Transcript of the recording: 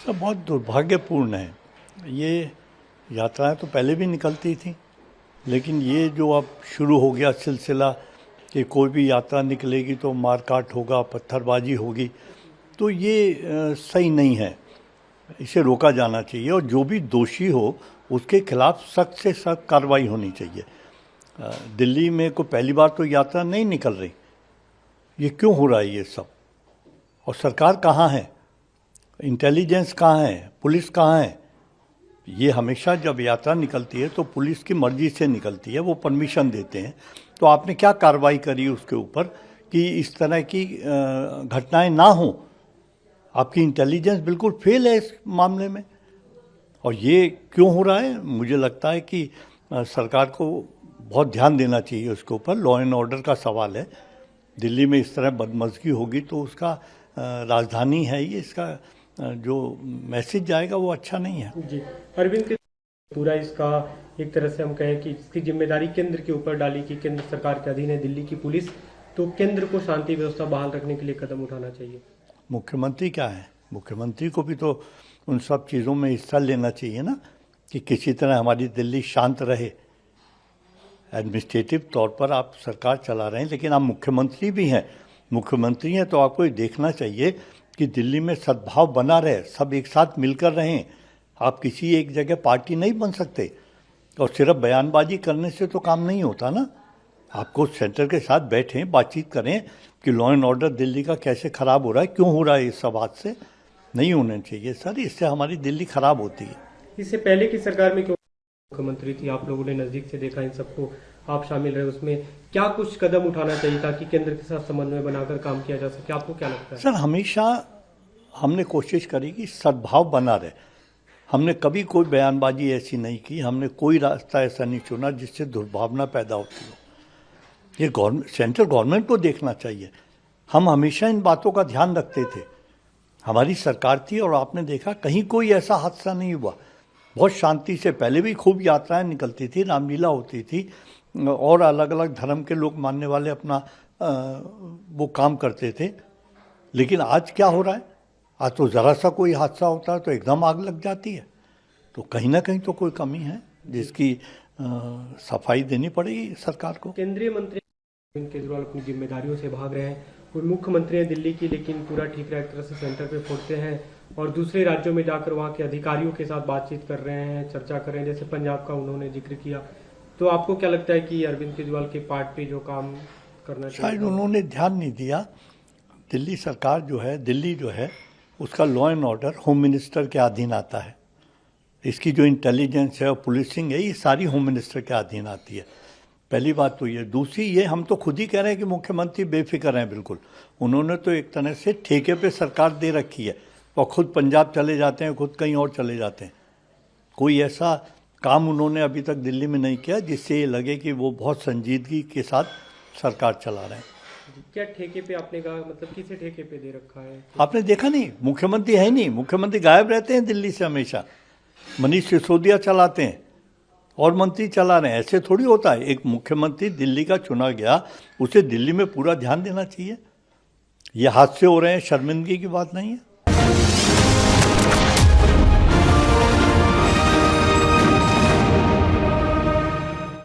सब बहुत दुर्भाग्यपूर्ण है। ये यात्राएं तो पहले भी निकलती थी, लेकिन ये जो अब शुरू हो गया सिलसिला कि कोई भी यात्रा निकलेगी तो मारकाट होगा, पत्थरबाजी होगी, तो ये सही नहीं है। इसे रोका जाना चाहिए और जो भी दोषी हो उसके खिलाफ सख्त से सख्त कार्रवाई होनी चाहिए। दिल्ली में कोई पहली बार तो यात्रा नहीं निकल रही, ये क्यों हो रहा है ये सब? और सरकार कहाँ है, इंटेलिजेंस कहाँ है, पुलिस कहाँ है? ये हमेशा जब यात्रा निकलती है तो पुलिस की मर्जी से निकलती है, वो परमिशन देते हैं। तो आपने क्या कार्रवाई करी उसके ऊपर कि इस तरह की घटनाएं ना हों? आपकी इंटेलिजेंस बिल्कुल फेल है इस मामले में। और ये क्यों हो रहा है? मुझे लगता है कि सरकार को बहुत ध्यान देना चाहिए उसके ऊपर। लॉ एंड ऑर्डर का सवाल है। दिल्ली में इस तरह बदमज़गी होगी तो उसका राजधानी है ये, इसका जो मैसेज जाएगा वो अच्छा नहीं है। जी, अरविंद के पूरा इसका एक तरह से हम कहें कि इसकी जिम्मेदारी केंद्र के ऊपर डाली कि केंद्र सरकार के अधीन है दिल्ली की पुलिस, तो केंद्र को शांति व्यवस्था बहाल रखने के लिए कदम उठाना चाहिए। मुख्यमंत्री क्या है? मुख्यमंत्री को भी तो उन सब चीज़ों में हिस्सा लेना चाहिए ना, कि किसी तरह हमारी दिल्ली शांत रहे। एडमिनिस्ट्रेटिव तौर पर आप सरकार चला रहे हैं, लेकिन आप मुख्यमंत्री भी हैं। मुख्यमंत्री हैं तो आपको ये देखना चाहिए कि दिल्ली में सद्भाव बना रहे, सब एक साथ मिलकर रहें। आप किसी एक जगह पार्टी नहीं बन सकते और सिर्फ बयानबाजी करने से तो काम नहीं होता ना। आपको सेंटर के साथ बैठें, बातचीत करें कि लॉ एंड ऑर्डर दिल्ली का कैसे ख़राब हो रहा है, क्यों हो रहा है, इस सब हाथ से नहीं होने चाहिए सर। इससे हमारी दिल्ली ख़राब होती है। इससे पहले की सरकार में क्यों मुख्यमंत्री थी, आप लोगों ने नजदीक से देखा, इन सबको आप शामिल रहे, उसमें क्या कुछ कदम उठाना चाहिए ताकि केंद्र के साथ समन्वय बनाकर काम किया जा सके? आपको क्या लगता है? सर, हमेशा हमने कोशिश करी कि सद्भाव बना रहे। हमने कभी कोई बयानबाजी ऐसी नहीं की, हमने कोई रास्ता ऐसा नहीं चुना जिससे दुर्भावना पैदा होती हो। ये गवर्नमेंट, सेंट्रल गवर्नमेंट को देखना चाहिए। हम हमेशा इन बातों का ध्यान रखते थे। हमारी सरकार थी और आपने देखा कहीं कोई ऐसा हादसा नहीं हुआ। बहुत शांति से, पहले भी खूब यात्राएं निकलती थी, रामलीला होती थी और अलग अलग धर्म के लोग मानने वाले अपना वो काम करते थे। लेकिन आज क्या हो रहा है? आज तो ज़रा सा कोई हादसा होता है तो एकदम आग लग जाती है। तो कहीं ना कहीं तो कोई कमी है जिसकी सफाई देनी पड़ेगी सरकार को। केंद्रीय मंत्री अरविंद केजरीवाल अपनी जिम्मेदारियों से भाग रहे हैं। कोई मुख्यमंत्री है दिल्ली की, लेकिन पूरा ठीक रहा, एक तरह से सेंटर पे फोड़ते हैं और दूसरे राज्यों में जाकर वहाँ के अधिकारियों के साथ बातचीत कर रहे हैं, चर्चा कर रहे हैं, जैसे पंजाब का उन्होंने जिक्र किया। तो आपको क्या लगता है कि अरविंद केजरीवाल के पार्ट पे जो काम करना चाहिए, शायद उन्होंने ध्यान नहीं दिया। दिल्ली सरकार जो है, दिल्ली जो है, उसका law and order home minister के अधीन आता है। इसकी जो इंटेलिजेंस है और पुलिसिंग है, ये सारी होम मिनिस्टर के अधीन आती है। पहली बात तो ये। दूसरी ये, हम तो खुद ही कह रहे हैं कि मुख्यमंत्री बेफिक्र हैं बिल्कुल। उन्होंने तो एक तरह से ठेके पे सरकार दे रखी है और खुद पंजाब चले जाते हैं, खुद कहीं और चले जाते हैं। कोई ऐसा काम उन्होंने अभी तक दिल्ली में नहीं किया जिससे ये लगे कि वो बहुत संजीदगी के साथ सरकार चला रहे हैं। क्या ठेके पे आपने कहा, मतलब किसे ठेके पे दे रखा है? आपने देखा नहीं, मुख्यमंत्री है ही नहीं। मुख्यमंत्री गायब रहते हैं दिल्ली से हमेशा। मनीष सिसोदिया चलाते हैं और मंत्री चला रहे हैं। ऐसे थोड़ी होता है। एक मुख्यमंत्री दिल्ली का चुना गया, उसे दिल्ली में पूरा ध्यान देना चाहिए। ये हादसे हो रहे हैं, शर्मिंदगी की बात नहीं है।